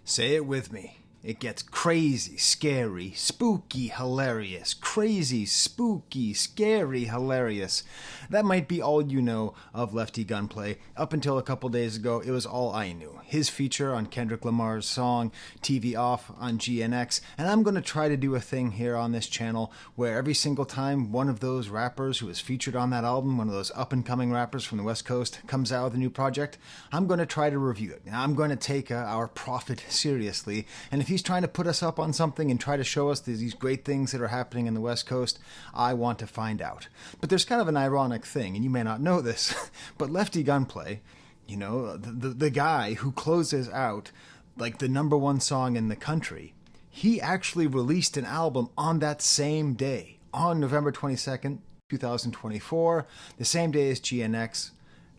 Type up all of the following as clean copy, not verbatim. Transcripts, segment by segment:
Say it with me. It gets crazy, scary, spooky, hilarious. Crazy, spooky, scary, hilarious. That might be all you know of Lefty Gunplay. Up until a couple days ago, it was all I knew. His feature on Kendrick Lamar's song TV Off on GNX. And I'm going to try to do a thing here on this channel where every single time one of those rappers who was featured on that album, one of those up-and-coming rappers from the West Coast, comes out with a new project, I'm going to try to review it. Now, I'm going to take our prophet seriously. And if he's trying to put us up on something and try to show us these great things that are happening in the West Coast, I want to find out. But there's kind of an ironic thing, and you may not know this, but Lefty Gunplay, you know, the guy who closes out like the #1 song in the country, he actually released an album on that same day, on November 22nd, 2024, the same day as GNX.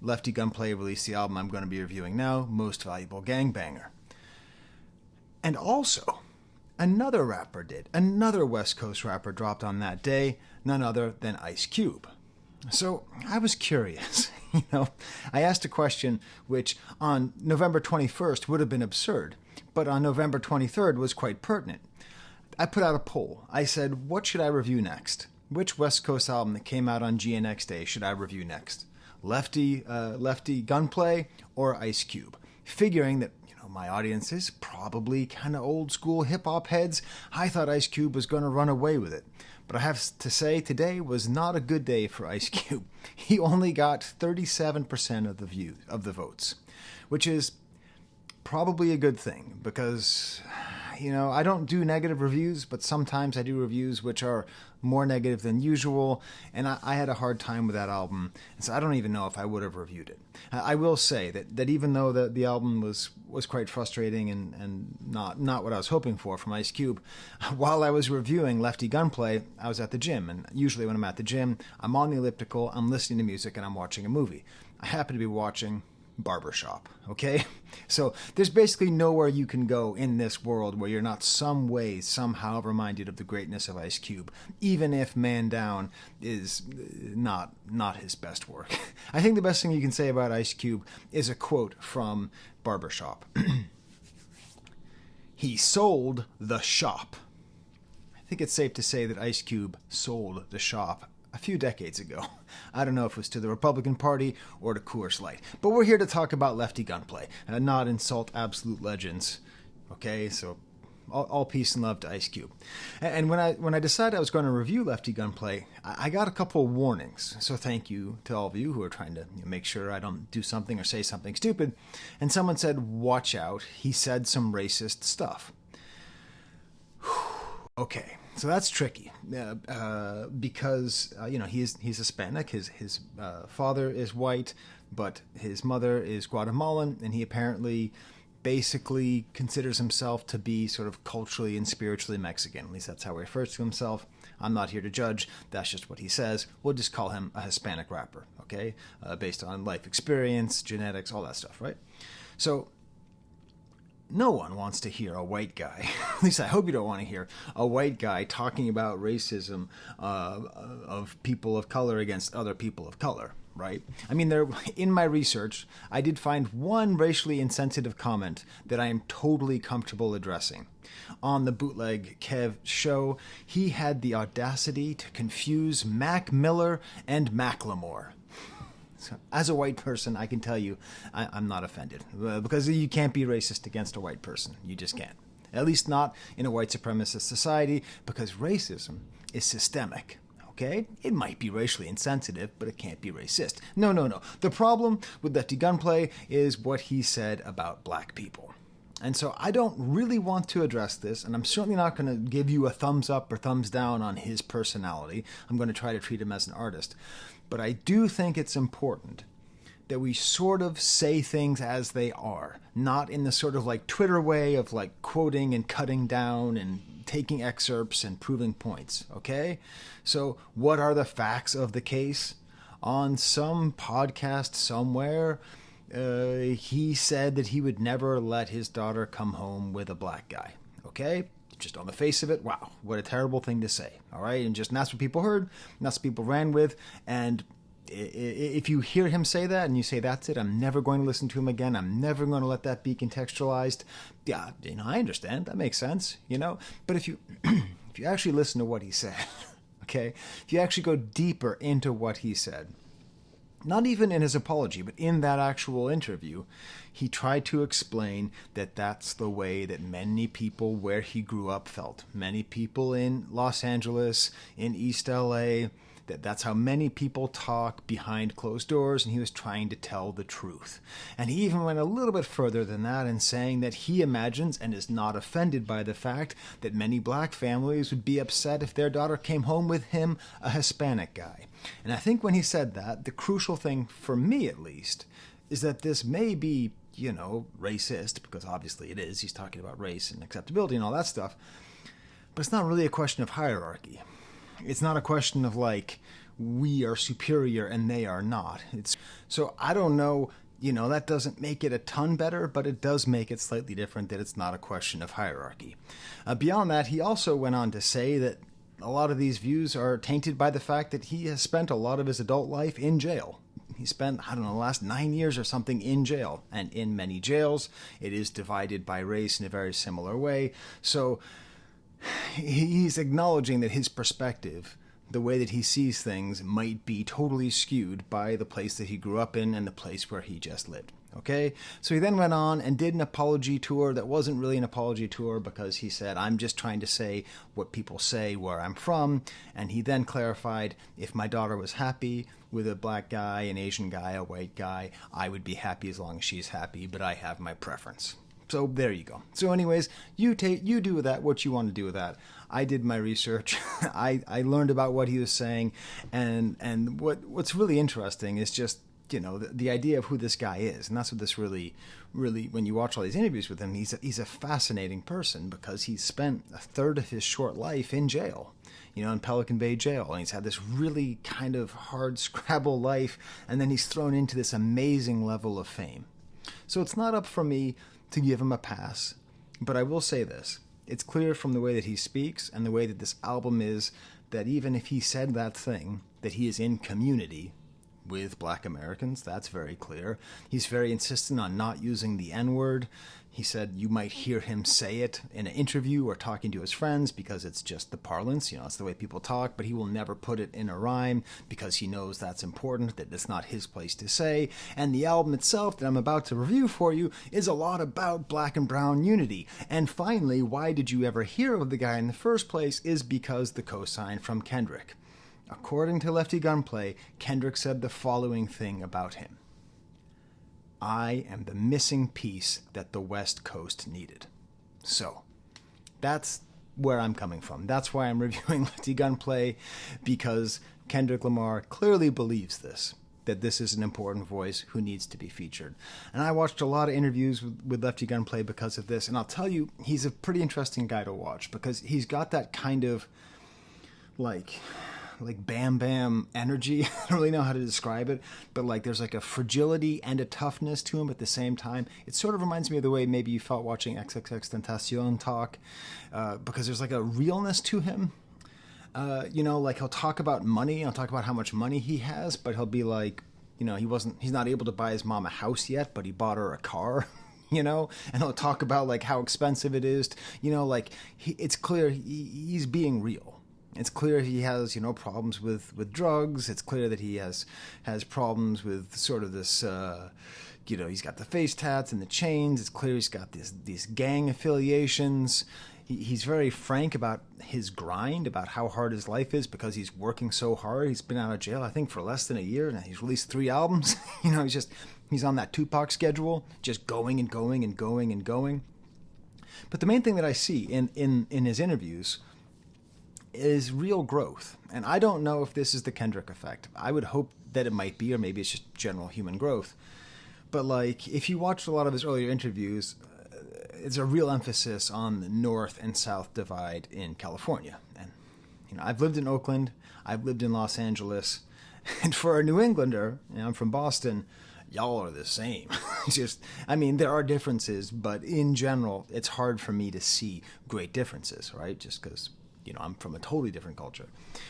Lefty Gunplay released the album I'm going to be reviewing now, Most Valuable Gangbanger. And also, another rapper did. Another West Coast rapper dropped on that day, none other than Ice Cube. So I was curious. I asked a question which on November 21st would have been absurd, but on November 23rd was quite pertinent. I put out a poll. I said, what should I review next? Which West Coast album that came out on GNX Day should I review next? Lefty Gunplay or Ice Cube? Figuring that my audience is probably kind of old school hip hop heads, I thought Ice Cube was going to run away with it. But I have to say, today was not a good day for Ice Cube. He only got 37% of the votes, which is probably a good thing because, I don't do negative reviews, but sometimes I do reviews which are more negative than usual, and I had a hard time with that album, and so I don't even know if I would have reviewed it. I will say that even though the album was quite frustrating and not what I was hoping for from Ice Cube, while I was reviewing Lefty Gunplay, I was at the gym, and usually when I'm at the gym, I'm on the elliptical, I'm listening to music, and I'm watching a movie. I happen to be watching Barbershop, okay? So there's basically nowhere you can go in this world where you're not some way, somehow reminded of the greatness of Ice Cube, even if Man Down is not his best work. I think the best thing you can say about Ice Cube is a quote from Barbershop. He sold the shop. I think it's safe to say that Ice Cube sold the shop a few decades ago. I don't know if it was to the Republican Party or to Coors Light. But we're here to talk about Lefty Gunplay, and not insult absolute legends. Okay, so all peace and love to Ice Cube. And when I decided I was going to review Lefty Gunplay, I got a couple of warnings. So thank you to all of you who are trying to make sure I don't do something or say something stupid. And someone said, watch out, he said some racist stuff. Okay, so that's tricky because he's Hispanic. His father is white, but his mother is Guatemalan, and he apparently basically considers himself to be sort of culturally and spiritually Mexican. At least that's how he refers to himself. I'm not here to judge. That's just what he says. We'll just call him a Hispanic rapper, okay? Based on life experience, genetics, all that stuff, right? So no one wants to hear a white guy, at least I hope you don't want to hear a white guy talking about racism of people of color against other people of color, right? I mean, in my research, I did find one racially insensitive comment that I am totally comfortable addressing. On the Bootleg Kev show, he had the audacity to confuse Mac Miller and Macklemore. So, as a white person, I can tell you I'm not offended because you can't be racist against a white person. You just can't. At least not in a white supremacist society, because racism is systemic. Okay? It might be racially insensitive, but it can't be racist. No. The problem with Lefty Gunplay is what he said about black people. And so I don't really want to address this, and I'm certainly not going to give you a thumbs up or thumbs down on his personality. I'm going to try to treat him as an artist. But I do think it's important that we sort of say things as they are, not in the sort of like Twitter way of like quoting and cutting down and taking excerpts and proving points, okay? So what are the facts of the case? On some podcast somewhere, he said that he would never let his daughter come home with a black guy, okay? Just on the face of it, wow, what a terrible thing to say, all right? And that's what people heard, and that's what people ran with, and If you hear him say that and you say, that's it, I'm never going to listen to him again, I'm never going to let that be contextualized, yeah, I understand, that makes sense, But if you if you actually listen to what he said, okay, if you actually go deeper into what he said, not even in his apology, but in that actual interview, he tried to explain that that's the way that many people where he grew up felt. Many people in Los Angeles, in East LA, that's how many people talk behind closed doors, and he was trying to tell the truth. And he even went a little bit further than that in saying that he imagines and is not offended by the fact that many black families would be upset if their daughter came home with him, a Hispanic guy. And I think when he said that, the crucial thing, for me at least, is that this may be, racist, because obviously it is. He's talking about race and acceptability and all that stuff. But it's not really a question of hierarchy. It's not a question of we are superior and they are not. So I don't know, that doesn't make it a ton better, but it does make it slightly different that it's not a question of hierarchy. Beyond that, he also went on to say that a lot of these views are tainted by the fact that he has spent a lot of his adult life in jail. He spent, the last 9 years or something in jail. And in many jails, it is divided by race in a very similar way. So he's acknowledging that his perspective, the way that he sees things, might be totally skewed by the place that he grew up in and the place where he just lived. Okay? So he then went on and did an apology tour that wasn't really an apology tour, because he said, I'm just trying to say what people say where I'm from. And he then clarified, if my daughter was happy with a black guy, an Asian guy, a white guy, I would be happy as long as she's happy, but I have my preference. So there you go. So anyways, you do with that what you want to do with that. I did my research. I learned about what he was saying, and what's really interesting is just the idea of who this guy is, and that's what this really, when you watch all these interviews with him, he's a fascinating person, because he's spent a third of his short life in jail, in Pelican Bay jail, and he's had this really kind of hard scrabble life, and then he's thrown into this amazing level of fame. So it's not up for me to give him a pass, but I will say this. It's clear from the way that he speaks and the way that this album is that even if he said that thing, that he is in community with black Americans. That's very clear. He's very insistent on not using the N-word. He said you might hear him say it in an interview or talking to his friends because it's just the parlance, it's the way people talk, but he will never put it in a rhyme because he knows that's important, that it's not his place to say. And the album itself that I'm about to review for you is a lot about black and brown unity. And finally, why did you ever hear of the guy in the first place is because the cosign from Kendrick. According to Lefty Gunplay, Kendrick said the following thing about him: I am the missing piece that the West Coast needed. So, that's where I'm coming from. That's why I'm reviewing Lefty Gunplay, because Kendrick Lamar clearly believes this, that this is an important voice who needs to be featured. And I watched a lot of interviews with Lefty Gunplay because of this, and I'll tell you, he's a pretty interesting guy to watch, because he's got that kind of, like Bam Bam energy. I don't really know how to describe it, but there's a fragility and a toughness to him at the same time. It sort of reminds me of the way maybe you felt watching XXXTentacion talk, because there's a realness to him. He'll talk about money, he'll talk about how much money he has, but he'll be he's not able to buy his mom a house yet, but he bought her a car. And he'll talk about how expensive it is. It's clear he's being real. It's clear he has, problems with drugs. It's clear that he has problems with sort of this, he's got the face tats and the chains. It's clear he's got these gang affiliations. He's very frank about his grind, about how hard his life is because he's working so hard. He's been out of jail, I think, for less than a year, and he's released 3 albums. He's on that Tupac schedule, just going and going and going and going. But the main thing that I see in his interviews is real growth. And I don't know if this is the Kendrick effect. I would hope that it might be, or maybe it's just general human growth. But if you watched a lot of his earlier interviews, it's a real emphasis on the North and South divide in California. And, I've lived in Oakland, I've lived in Los Angeles, and for a New Englander, I'm from Boston, y'all are the same. There are differences, but in general, it's hard for me to see great differences, right? Just because I'm from a totally different culture.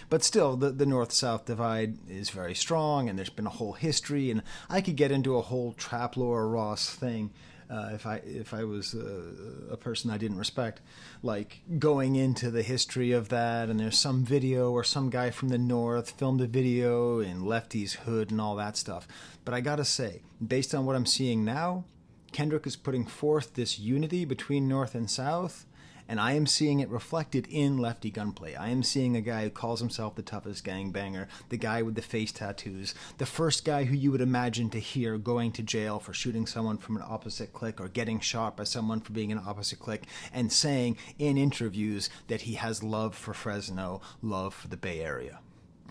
But still, the North-South divide is very strong, and there's been a whole history, and I could get into a whole Trap Laura Ross thing if I was a person I didn't respect, like going into the history of that, and there's some video or some guy from the North filmed a video in Lefty's hood and all that stuff. But I gotta say, based on what I'm seeing now, Kendrick is putting forth this unity between North and South, and I am seeing it reflected in Lefty Gunplay. I am seeing a guy who calls himself the toughest gangbanger, the guy with the face tattoos, the first guy who you would imagine to hear going to jail for shooting someone from an opposite clique or getting shot by someone for being an opposite clique, and saying in interviews that he has love for Fresno, love for the Bay Area.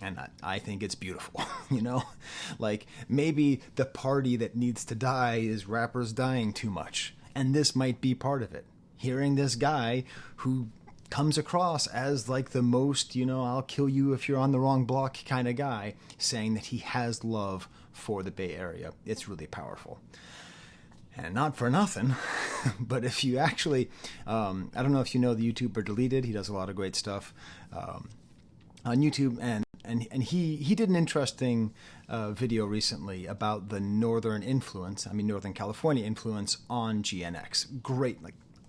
And I think it's beautiful, Like, maybe the party that needs to die is rappers dying too much, and this might be part of it. Hearing this guy who comes across as like the most, I'll kill you if you're on the wrong block kind of guy, saying that he has love for the Bay Area. It's really powerful. And not for nothing, but if you actually, I don't know if you know the YouTuber Deleted, he does a lot of great stuff on YouTube, and he did an interesting video recently about the Northern California influence on GNX. Great,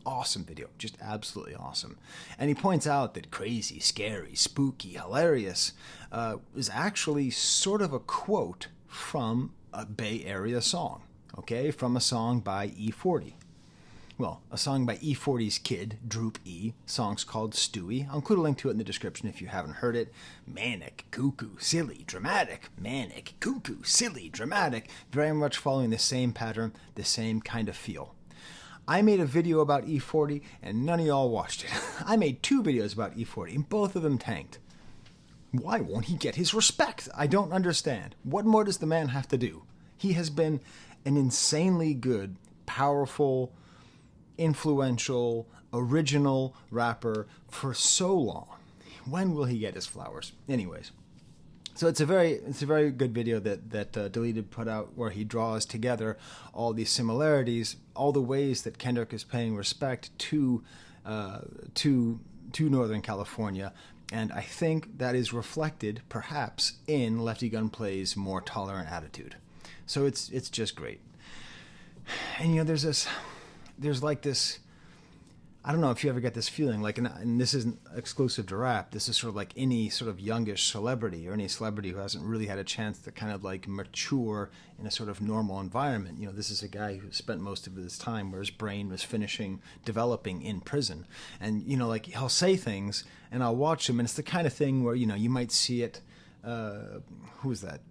awesome video, just absolutely awesome. And he points out that crazy, scary, spooky, hilarious is actually sort of a quote from a Bay Area song, okay, from a song by E40. Well, a song by E40's kid, Droop E. Song's called Stewie. I'll include a link to it in the description if you haven't heard it. Manic, cuckoo, silly, dramatic. Manic, cuckoo, silly, dramatic. Very much following the same pattern, the same kind of feel. I made a video about E40, and none of y'all watched it. I made 2 videos about E40, and both of them tanked. Why won't he get his respect? I don't understand. What more does the man have to do? He has been an insanely good, powerful, influential, original rapper for so long. When will he get his flowers? Anyways. So it's a very good video that Deleted put out, where he draws together all these similarities, all the ways that Kendrick is paying respect to Northern California, and I think that is reflected perhaps in Lefty Gunplay's more tolerant attitude. So it's just great. And there's like this. I don't know if you ever get this feeling, like, and this isn't exclusive to rap, this is sort of like any sort of youngish celebrity, or any celebrity who hasn't really had a chance to kind of like mature in a sort of normal environment. This is a guy who spent most of his time where his brain was developing in prison. And, like, he'll say things, and I'll watch him, and it's the kind of thing where, you might see it, who was that,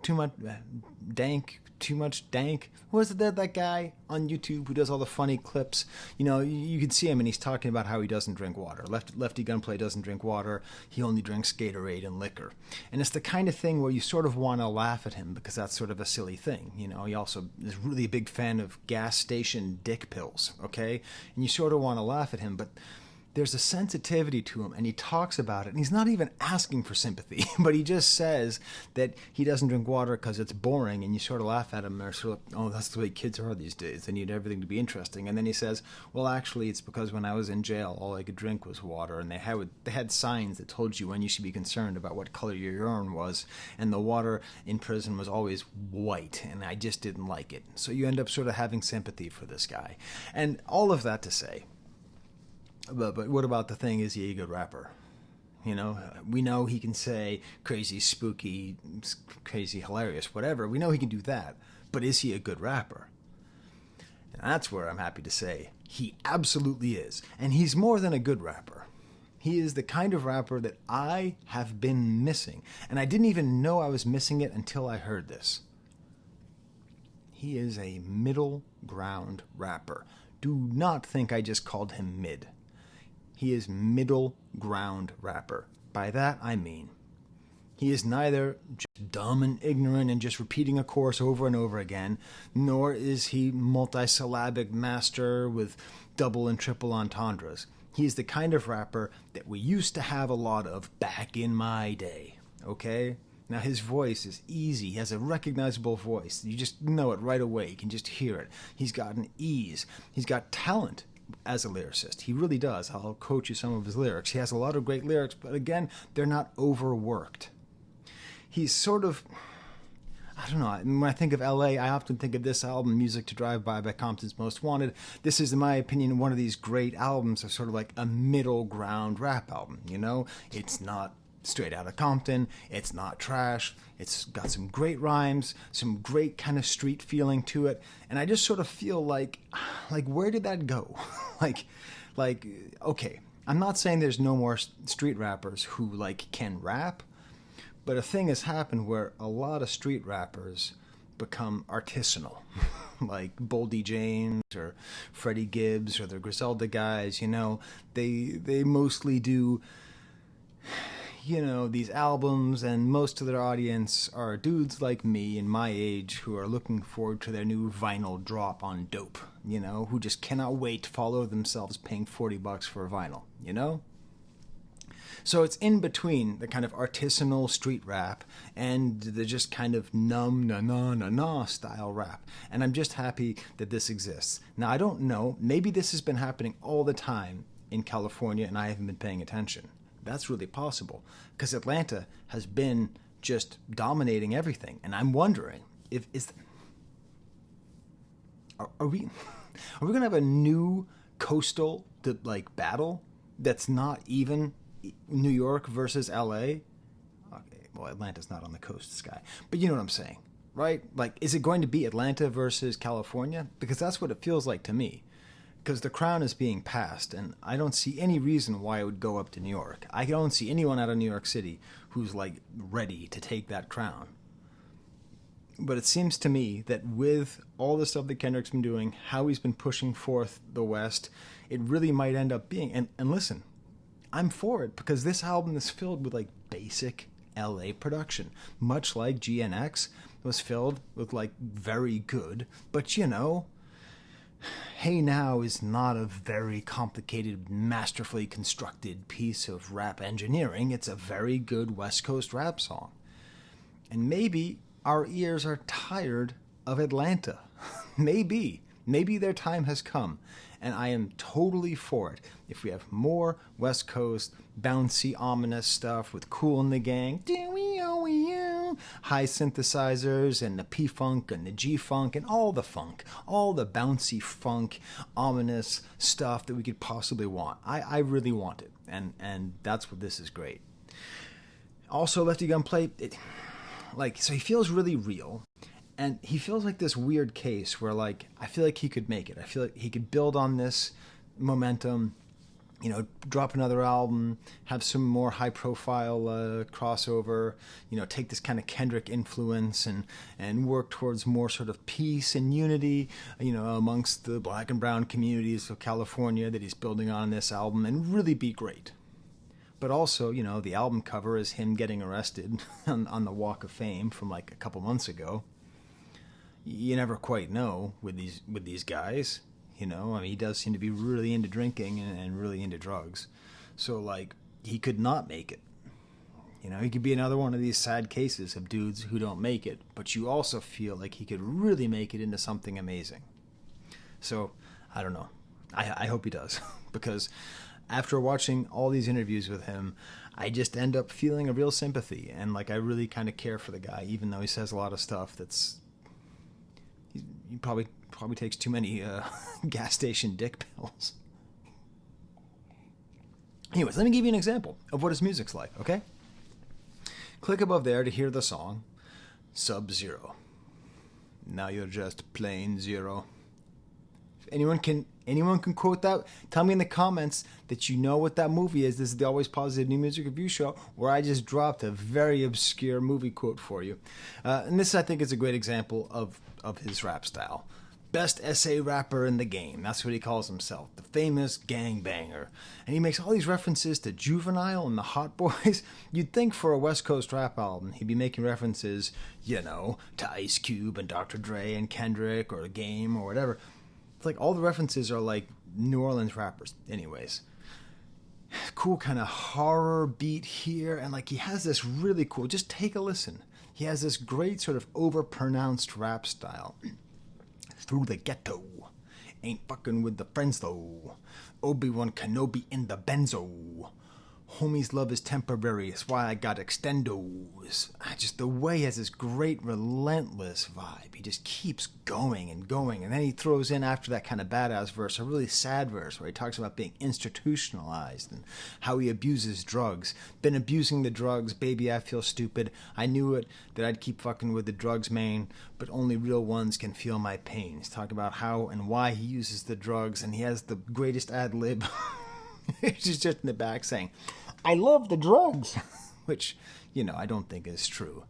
Too much dank. Was it that guy on YouTube who does all the funny clips? You can see him, and he's talking about how he doesn't drink water. Lefty Gunplay doesn't drink water. He only drinks Gatorade and liquor. And it's the kind of thing where you sort of want to laugh at him, because that's sort of a silly thing. He also is really a big fan of gas station dick pills, okay? And you sort of want to laugh at him, but there's a sensitivity to him, and he talks about it, and he's not even asking for sympathy, but he just says that he doesn't drink water because it's boring, and you sort of laugh at him, or sort of, oh, that's the way kids are these days. They need everything to be interesting. And then he says, well, actually, it's because when I was in jail, all I could drink was water, and they had signs that told you when you should be concerned about what color your urine was, and the water in prison was always white, and I just didn't like it. So you end up sort of having sympathy for this guy. And all of that to say, but what about the thing, is he a good rapper? We know he can say crazy, spooky, crazy, hilarious, whatever. We know he can do that. But is he a good rapper? And that's where I'm happy to say he absolutely is. And he's more than a good rapper. He is the kind of rapper that I have been missing. And I didn't even know I was missing it until I heard this. He is a middle ground rapper. Do not think I just called him mid. He is middle ground rapper. By that I mean, he is neither just dumb and ignorant and just repeating a chorus over and over again, nor is he multisyllabic master with double and triple entendres. He is the kind of rapper that we used to have a lot of back in my day, okay? Now, his voice is easy. He has a recognizable voice. You just know it right away. You can just hear it. He's got an ease. He's got talent. as a lyricist. He really does. I'll quote you some of his lyrics. He has a lot of great lyrics, but again, they're not overworked. He's sort of, I don't know, when I think of LA, I often think of this album, Music to Drive by Compton's Most Wanted. This is, in my opinion, one of these great albums of sort of like a middle ground rap album, you know? It's not straight out of Compton, it's not trash, it's got some great rhymes, some great kind of street feeling to it, and I just sort of feel like where did that go? like, okay, I'm not saying there's no more street rappers who like can rap, but a thing has happened where a lot of street rappers become artisanal, like Boldy James or Freddie Gibbs or the Griselda guys, you know, they mostly do, you know, these albums, and most of their audience are dudes like me and my age who are looking forward to their new vinyl drop on dope, you know, who just cannot wait to follow themselves paying $40 for a vinyl, you know? So it's in between the kind of artisanal street rap and the just kind of numb na-na-na-na style rap. And I'm just happy that this exists. Now, I don't know, maybe this has been happening all the time in California and I haven't been paying attention. That's really possible, because Atlanta has been just dominating everything, and I'm wondering if are we gonna have a new coastal battle that's not even New York versus LA? Okay, well, Atlanta's not on the coast, Skye, but you know what I'm saying, right? Like, is it going to be Atlanta versus California? Because that's what it feels like to me. Because the crown is being passed, and I don't see any reason why it would go up to New York. I don't see anyone out of New York City who's like ready to take that crown. But it seems to me that with all the stuff that Kendrick's been doing, how he's been pushing forth the West, it really might end up being, and listen, I'm for it, because this album is filled with like basic LA production, much like GNX was filled with like very good, but you know, Hey Now is not a very complicated, masterfully constructed piece of rap engineering. It's a very good West Coast rap song. And maybe our ears are tired of Atlanta. Maybe their time has come. And I am totally for it. If we have more West Coast, bouncy, ominous stuff with Kool and the Gang, high synthesizers and the P-Funk and the G-Funk and all the funk, all the bouncy funk, ominous stuff that we could possibly want. I really want it. And that's what this is great. Also, Lefty Gunplay, so he feels really real. And he feels like this weird case where, like, I feel like he could make it. I feel like he could build on this momentum, you know, drop another album, have some more high-profile crossover, you know, take this kind of Kendrick influence and work towards more sort of peace and unity, you know, amongst the black and brown communities of California that he's building on this album, and really be great. But also, you know, the album cover is him getting arrested on the Walk of Fame from like a couple months ago. You never quite know with these guys, you know. I mean, he does seem to be really into drinking and really into drugs. So, like, he could not make it. You know, he could be another one of these sad cases of dudes who don't make it, but you also feel like he could really make it into something amazing. So, I don't know. I hope he does, because after watching all these interviews with him, I just end up feeling a real sympathy, and, like, I really kind of care for the guy, even though he says a lot of stuff that's... He probably takes too many gas station dick pills. Anyways, let me give you an example of what his music's like, okay? Click above there to hear the song Sub-Zero. Now you're just plain zero. If anyone can quote that, tell me in the comments that you know what that movie is. This is the Always Positive New Music Review Show, where I just dropped a very obscure movie quote for you. And this, I think, is a great example of his rap style. Best essay rapper in the game. That's what he calls himself. The famous Gangbanger. And he makes all these references to Juvenile and the Hot Boys. You'd think for a West Coast rap album, he'd be making references, you know, to Ice Cube and Dr. Dre and Kendrick or The Game or whatever. It's like all the references are like New Orleans rappers. Anyways. Cool kind of horror beat here. And like he has this really cool, just take a listen. He has this great sort of overpronounced rap style. Through the ghetto, Ain't fucking with the friends though. Obi-Wan Kenobi in the benzo. Homies love is temporary, that's why I got extendos. Just the way he has this great relentless vibe. He just keeps going and going. And then he throws in after that kind of badass verse, a really sad verse where he talks about being institutionalized and how he abuses drugs. Been abusing the drugs, baby, I feel stupid. I knew it, that I'd keep fucking with the drugs, man, but only real ones can feel my pain. He's talking about how and why he uses the drugs, and he has the greatest ad lib. She's just in the back saying, I love the drugs, which, I don't think is true.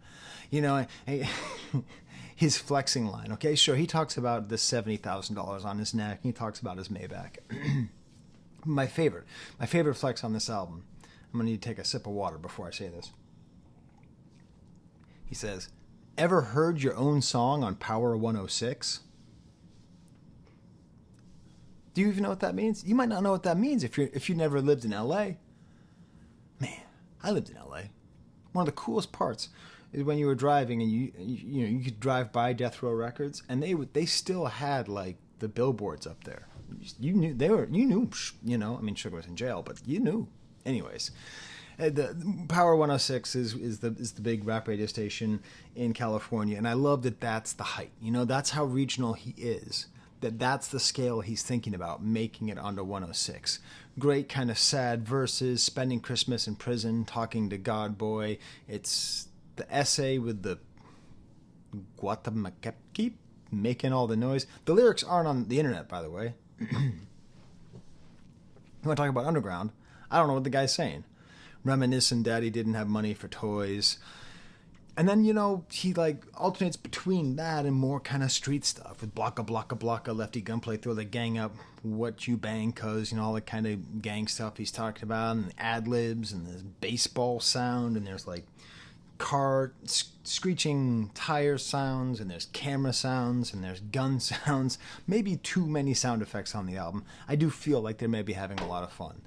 His flexing line, okay, sure, he talks about the $70,000 on his neck, and he talks about his Maybach. My favorite flex on this album, I'm going to need to take a sip of water before I say this. He says, ever heard your own song on Power 106? Do you even know what that means? You might not know what that means if you never lived in L.A. Man, I lived in L.A. One of the coolest parts is when you were driving and you could drive by Death Row Records, and they still had like the billboards up there. You knew I mean, Sugar was in jail, but you knew. Anyways, the Power 106 is the big rap radio station in California, and I love that that's the height. That's how regional he is. That's the scale he's thinking about, making it onto 106. Great kind of sad verses, spending Christmas in prison, talking to God Boy. It's the essay with the Guatemala making all the noise. The lyrics aren't on the internet, by the way. You want to talk about underground? I don't know what the guy's saying. Reminiscing daddy didn't have money for toys. And then, he like alternates between that and more kind of street stuff with blocka, blocka, blocka, Lefty Gunplay, throw the gang up, what you bang, cuz, all the kind of gang stuff he's talking about, and ad-libs, and there's baseball sound, and there's like car screeching tire sounds, and there's camera sounds, and there's gun sounds. Maybe too many sound effects on the album. I do feel like they may be having a lot of fun.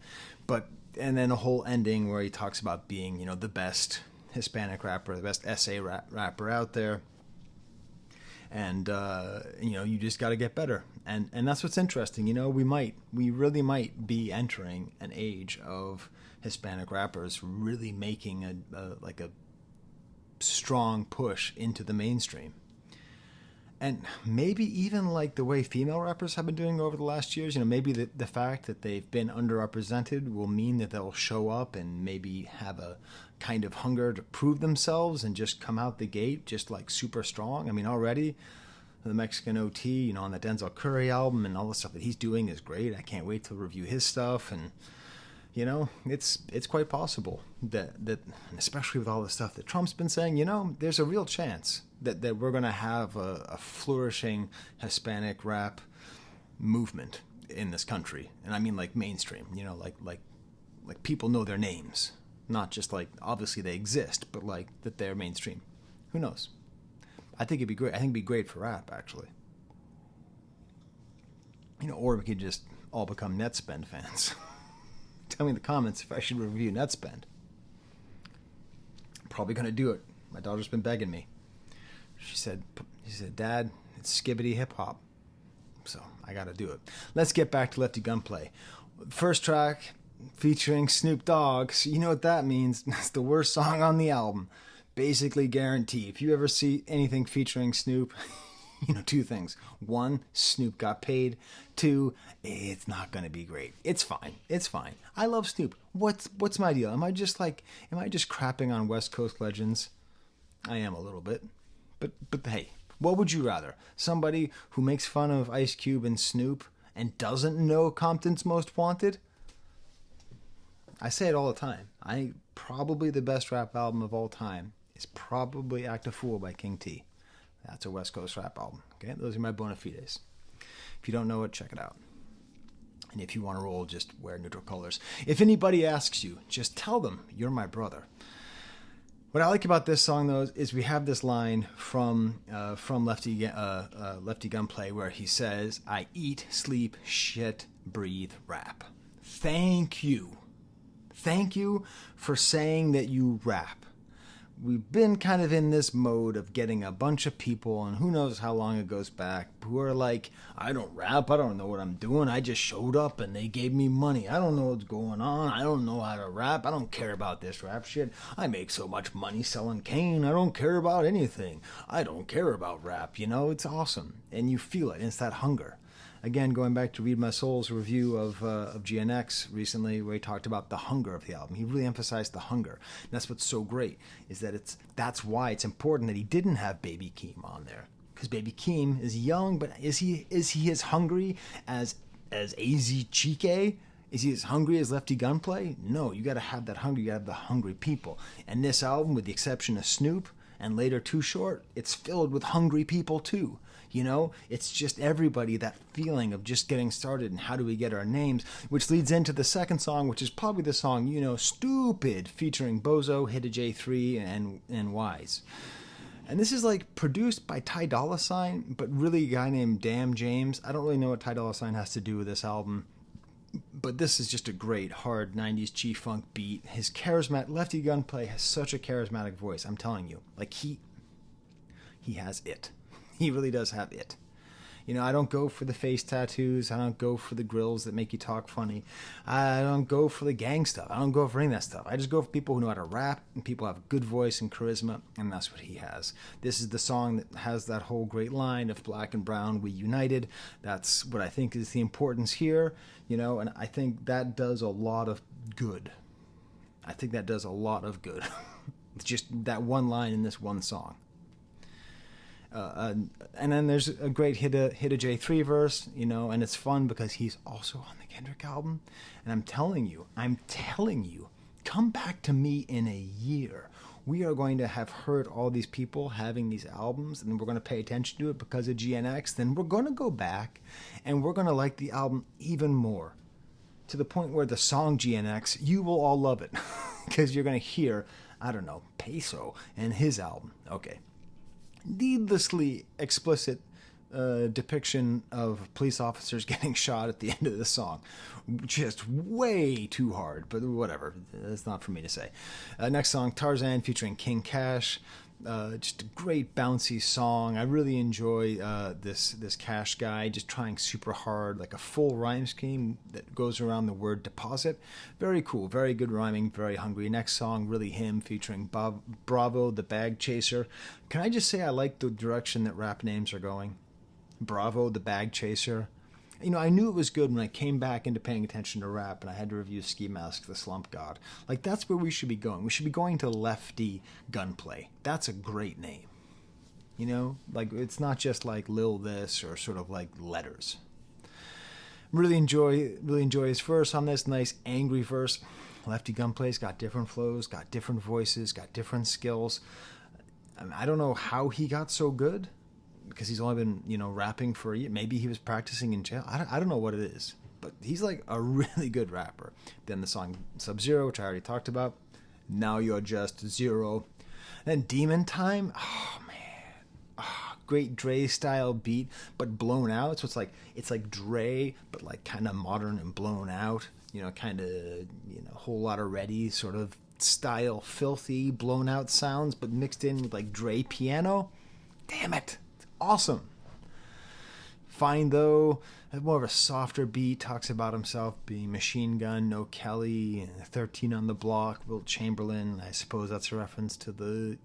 And then a whole ending where he talks about being, the best Hispanic rapper, the best SA rapper out there, and you just got to get better, and that's what's interesting. We really might be entering an age of Hispanic rappers really making a strong push into the mainstream. And maybe even like the way female rappers have been doing over the last years, maybe the fact that they've been underrepresented will mean that they'll show up and maybe have a kind of hunger to prove themselves and just come out the gate just like super strong. I mean, already the Mexican OT, on the Denzel Curry album and all the stuff that he's doing is great. I can't wait to review his stuff. And, it's quite possible that especially with all the stuff that Trump's been saying, there's a real chance that we're going to have a flourishing Hispanic rap movement in this country. And I mean like mainstream, like people know their names, not just like obviously they exist, but like that they're mainstream. Who knows? I think it'd be great. I think it'd be great for rap, actually. Or we could just all become Netspend fans. Tell me in the comments if I should review Netspend. Probably going to do it. My daughter's been begging me. She said, Dad, it's skibbity hip hop. So I got to do it. Let's get back to Lefty Gunplay. First track featuring Snoop Dogg. So you know what that means. That's the worst song on the album. Basically guarantee. If you ever see anything featuring Snoop, two things. One, Snoop got paid. Two, it's not going to be great. It's fine. I love Snoop. What's my deal? Am I just crapping on West Coast legends? I am a little bit. But hey, what would you rather? Somebody who makes fun of Ice Cube and Snoop and doesn't know Compton's Most Wanted? I say it all the time. Probably the best rap album of all time is probably Act a Fool by King T. That's a West Coast rap album. Okay, those are my bona fides. If you don't know it, check it out. And if you want to roll, just wear neutral colors. If anybody asks you, just tell them you're my brother. What I like about this song, though, is we have this line from Lefty Gunplay where he says, "I eat, sleep, shit, breathe, rap." Thank you for saying that you rap. we've been kind of in this mode of getting a bunch of people, and who knows how long it goes back, who are like, I don't rap, I don't know what I'm doing, I just showed up and they gave me money, I don't know what's going on, I don't know how to rap, I don't care about this rap shit, I make so much money selling cane, I don't care about anything, I don't care about rap, it's awesome, and you feel it, and it's that hunger. Again, going back to Read My Soul's review of GNX recently, where he talked about the hunger of the album. He really emphasized the hunger. And that's what's so great, is that that's why it's important that he didn't have Baby Keem on there. Because Baby Keem is young, but is he as hungry as AZ Chike? Is he as hungry as Lefty Gunplay? No, you got to have that hunger. You got to have the hungry people. And this album, with the exception of Snoop and later Too Short, it's filled with hungry people too. It's just everybody, that feeling of just getting started and how do we get our names, which leads into the second song, which is probably the song, Stupid, featuring Bozo, Hit a J3, and Wise. And this is like produced by Ty Dolla $ign, but really a guy named Damn James. I don't really know what Ty Dolla $ign has to do with this album, but this is just a great, hard 90s G-Funk beat. His Lefty Gunplay has such a charismatic voice, I'm telling you. Like, he has it. He really does have it. I don't go for the face tattoos. I don't go for the grills that make you talk funny. I don't go for the gang stuff. I don't go for any of that stuff. I just go for people who know how to rap, and people have a good voice and charisma, and that's what he has. This is the song that has that whole great line of black and brown, we united. That's what I think is the importance here, and I think that does a lot of good. It's just that one line in this one song. And then there's a great hit a J3 verse, and it's fun because he's also on the Kendrick album. And I'm telling you, come back to me in a year. We are going to have heard all these people having these albums, and we're going to pay attention to it because of GNX. Then we're going to go back, and we're going to like the album even more, to the point where the song GNX, you will all love it, because you're going to hear, I don't know, Peso and his album. Okay. Needlessly explicit depiction of police officers getting shot at the end of the song. Just way too hard, but whatever. That's not for me to say. Next song, Tarzan featuring King Cash. Just a great bouncy song. I really enjoy this Cash guy just trying super hard, like a full rhyme scheme that goes around the word deposit. Very cool, very good rhyming, very hungry. Next song, really him featuring Bravo, the Bag Chaser. Can I just say I like the direction that rap names are going? Bravo, the Bag Chaser. I knew it was good when I came back into paying attention to rap and I had to review Ski Mask, the Slump God. Like, that's where we should be going. We should be going to Lefty Gunplay. That's a great name. Like, it's not just like Lil this or sort of like letters. Really enjoy his verse on this. Nice angry verse. Lefty Gunplay's got different flows, got different voices, got different skills. I don't know how he got so good, because he's only been, rapping for a year. Maybe he was practicing in jail. I don't know what it is, but he's like a really good rapper. Then the song Sub-Zero, which I already talked about. Now You're Just Zero. And then Demon Time. Oh, man. Great Dre style beat, but blown out. So it's like Dre, but like kind of modern and blown out. Kind of, whole lot of ready sort of style, filthy, blown out sounds, but mixed in with like Dre piano. Damn it. Awesome. Fine Though, more of a softer beat, talks about himself being Machine Gun, No Kelly, 13 on the Block, Wilt Chamberlain. I suppose that's a reference to the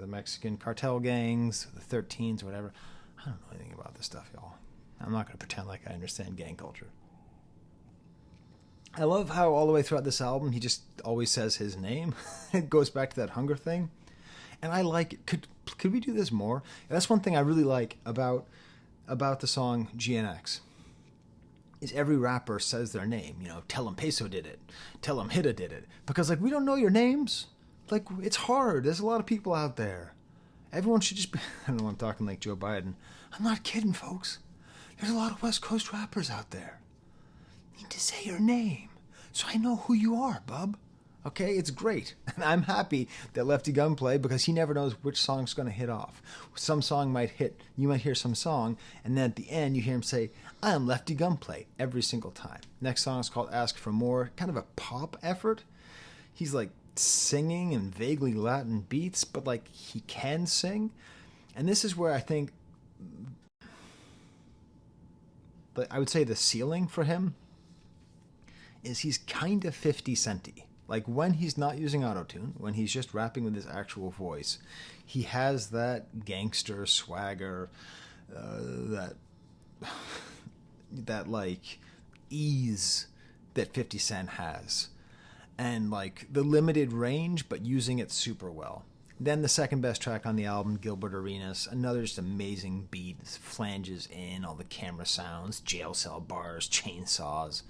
Mexican cartel gangs, the 13s, or whatever. I don't know anything about this stuff, y'all. I'm not going to pretend like I understand gang culture. I love how all the way throughout this album, he just always says his name. It goes back to that hunger thing. And I like it. Could we do this more? That's one thing I really like about the song GNX. Is every rapper says their name. Tell them Peso did it. Tell them Hitta did it. Because we don't know your names. It's hard. There's a lot of people out there. Everyone should just be... I don't know, I'm talking like Joe Biden. I'm not kidding, folks. There's a lot of West Coast rappers out there. You need to say your name so I know who you are, bub. Okay, it's great. And I'm happy that Lefty Gunplay, because he never knows which song's going to hit off. Some song might hit, you might hear some song, and then at the end you hear him say, I am Lefty Gunplay, every single time. Next song is called Ask for More, kind of a pop effort. He's like singing and vaguely Latin beats, but like he can sing. And this is where I think, I would say the ceiling for him is he's kind of 50 Centy. Like when he's not using autotune, when he's just rapping with his actual voice, he has that gangster swagger, that that like ease that 50 Cent has, and like the limited range, but using it super well. Then the second best track on the album, Gilbert Arenas, another just amazing beat, flanges in, all the camera sounds, jail cell bars, chainsaws.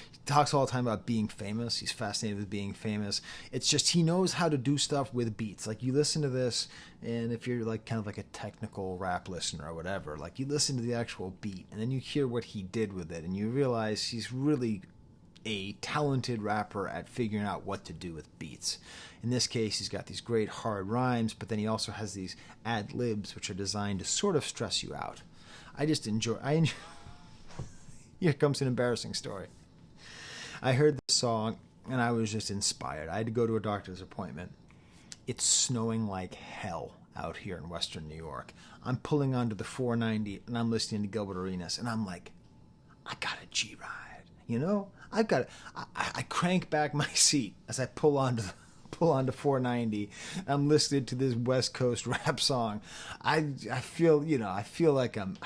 He talks all the time about being famous. He's fascinated with being famous. It's just he knows how to do stuff with beats. Like you listen to this, and if you're like kind of like a technical rap listener or whatever, like you listen to the actual beat, and then you hear what he did with it, and you realize he's really a talented rapper at figuring out what to do with beats. In this case, he's got these great hard rhymes, but then he also has these ad libs which are designed to sort of stress you out. I enjoy. Here comes an embarrassing story. I heard the song and I was just inspired. I had to go to a doctor's appointment. It's snowing like hell out here in Western New York. I'm pulling onto the 490 and I'm listening to Gilbert Arenas, and I'm like, I got a G ride. You know, I've got. I crank back my seat as I pull onto 490. I'm listening to this West Coast rap song. I feel like I'm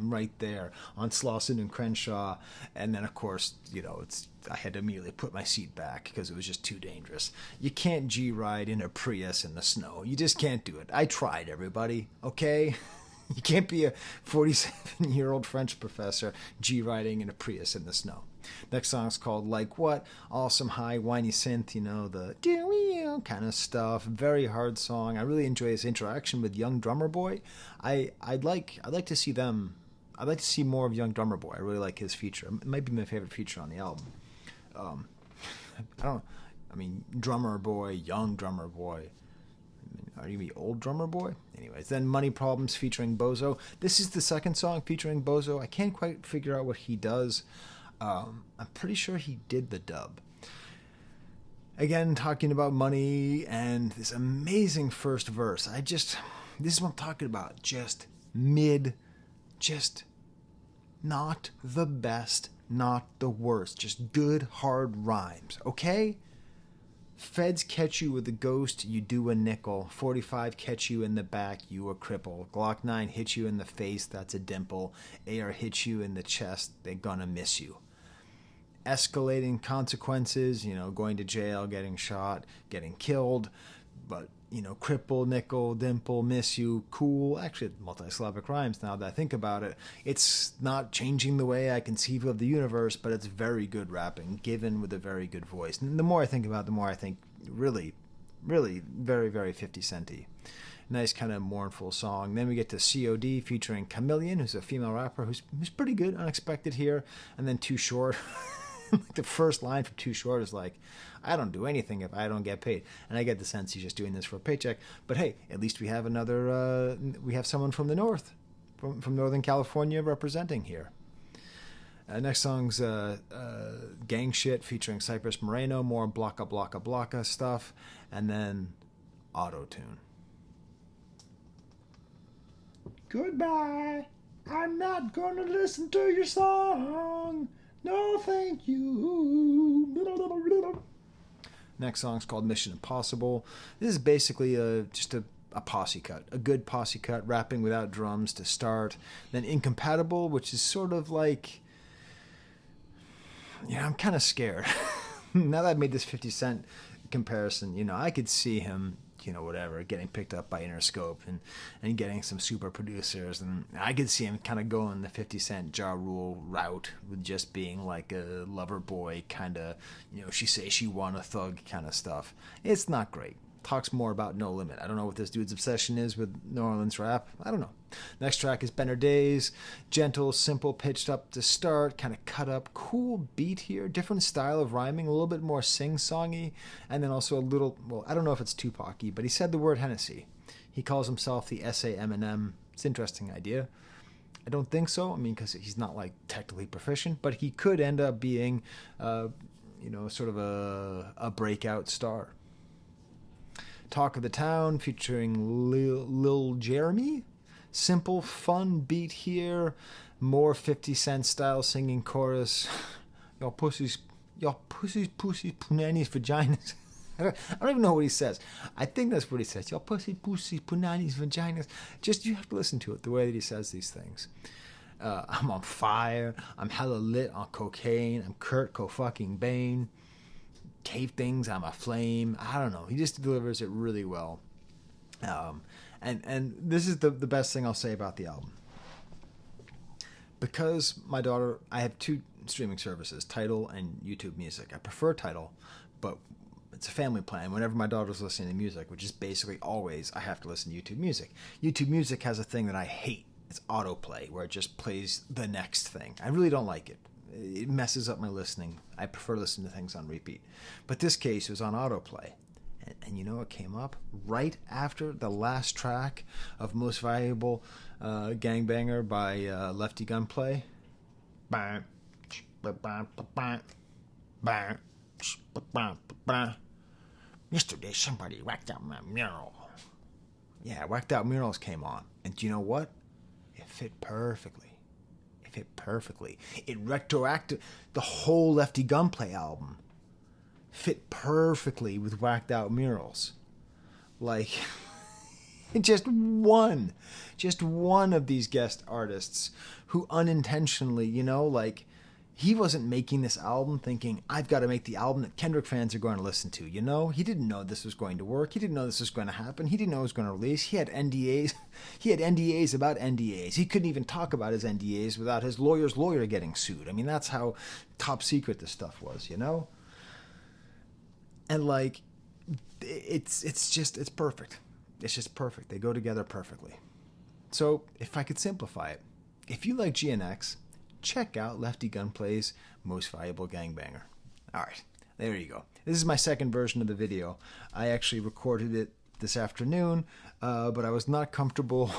right there on Slauson and Crenshaw, and then of course I had to immediately put my seat back because it was just too dangerous. You can't G ride in a Prius in the snow. You just can't do it. I tried, everybody. Okay. You can't be a 47-year-old French professor G-riding in a Prius in the snow. Next song's called Like What? Awesome high, whiny synth, the do-you kind of stuff. Very hard song. I really enjoy his interaction with Young Drummer Boy. I'd like to see them. I'd like to see more of Young Drummer Boy. I really like his feature. It might be my favorite feature on the album. Drummer Boy, Young Drummer Boy. Are you the old Drummer Boy? Anyways, then Money Problems featuring Bozo. This is the second song featuring Bozo. I can't quite figure out what he does. I'm pretty sure he did the dub. Again, talking about money and this amazing first verse. This is what I'm talking about. Just not the best, not the worst. Just good, hard rhymes, okay? Feds catch you with a ghost, you do a nickel. 45 catch you in the back, you a cripple. Glock 9 hit you in the face, that's a dimple. AR hits you in the chest, they gonna miss you. Escalating consequences, going to jail, getting shot, getting killed. But, cripple, nickel, dimple, miss you, cool. Actually, multi-syllabic rhymes now that I think about it. It's not changing the way I conceive of the universe, but it's very good rapping, given with a very good voice. And the more I think about it, the more I think really, really very, very 50 Centy. Nice kind of mournful song. Then we get to COD featuring Chameleon, who's a female rapper who's pretty good, unexpected here. And then Too Short. The first line from Too Short is like, I don't do anything if I don't get paid. And I get the sense he's just doing this for a paycheck. But hey, at least we have we have someone from the north, from Northern California representing here. Next song's Gang Shit featuring Cypress Moreno, more blocka blocka blocka stuff, and then Auto-Tune. Goodbye, I'm not gonna listen to your song. No, thank you. Next song's called Mission Impossible. This is basically just a posse cut, a good posse cut, rapping without drums to start. Then Incompatible, which is sort of like, I'm kind of scared. Now that I've made this 50 Cent comparison, I could see him, getting picked up by Interscope and getting some super producers. And I could see him kind of going the 50 Cent Ja Rule route with just being like a lover boy kind of, she say she want a thug kind of stuff. It's not great. Talks more about No Limit. I don't know what this dude's obsession is with New Orleans rap. I don't know. Next track is Better Days. Gentle, simple, pitched up to start, kind of cut up. Cool beat here. Different style of rhyming, a little bit more sing-songy. And then also a little, I don't know if it's Tupac-y, but he said the word Hennessy. He calls himself the S.A. Eminem. It's an interesting idea. I don't think so. Because he's not like technically proficient, but he could end up being, sort of a breakout star. Talk of the Town featuring Lil Jeremy. Simple, fun beat here. More 50 Cent style singing chorus. Y'all pussies, pussies, punani's, vaginas. I don't even know what he says. I think that's what he says. Y'all pussies, punani's, vaginas. Just, you have to listen to it, the way that he says these things. I'm on fire. I'm hella lit on cocaine. I'm Kurt Cofucking-Bane. Cave things, I'm a flame. I don't know. He just delivers it really well. And this is the best thing I'll say about the album. Because my daughter, I have 2 streaming services, Tidal and YouTube Music. I prefer Tidal, but it's a family plan. Whenever my daughter's listening to music, which is basically always, I have to listen to YouTube Music. YouTube Music has a thing that I hate. It's autoplay, where it just plays the next thing. I really don't like it. It messes up my listening. I prefer listening to things on repeat. But this case was on autoplay. And you know what came up? Right after the last track of Most Valuable Gangbanger by Lefty Gunplay. Yesterday somebody whacked out my mural. Yeah, Whacked Out Murals came on. And do you know what? It fit perfectly. It retroacted. The whole Lefty Gunplay album fit perfectly with Whacked Out Murals. Like, just one of these guest artists who unintentionally, you know, like, he wasn't making this album thinking, I've got to make the album that Kendrick fans are going to listen to, you know? He didn't know this was going to work. He didn't know this was going to happen. He didn't know it was going to release. He had NDAs. He had NDAs about NDAs. He couldn't even talk about his NDAs without his lawyer's lawyer getting sued. I mean, that's how top secret this stuff was, you know? And, like, it's perfect. It's just perfect. They go together perfectly. So, if I could simplify it, if you like GNX, check out Lefty Gunplay's Most Valuable Gangbanger. All right, there you go. This is my second version of the video. I actually recorded it this afternoon, but I was not comfortable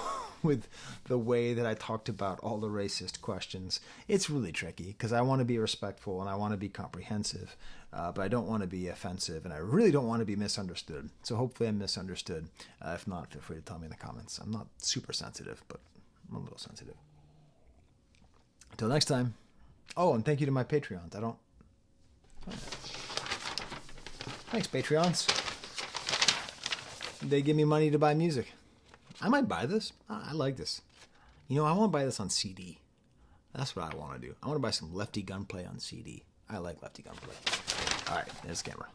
with the way that I talked about all the racist questions. It's really tricky because I want to be respectful and I want to be comprehensive, but I don't want to be offensive and I really don't want to be misunderstood. So hopefully I'm misunderstood. If not, feel free to tell me in the comments. I'm not super sensitive, but I'm a little sensitive. Until next time. Oh, and thank you to my Patreons. Thanks, Patreons. They give me money to buy music. I might buy this. I like this. You know, I want to buy this on CD. That's what I want to do. I want to buy some Lefty Gunplay on CD. I like Lefty Gunplay. All right, there's the camera.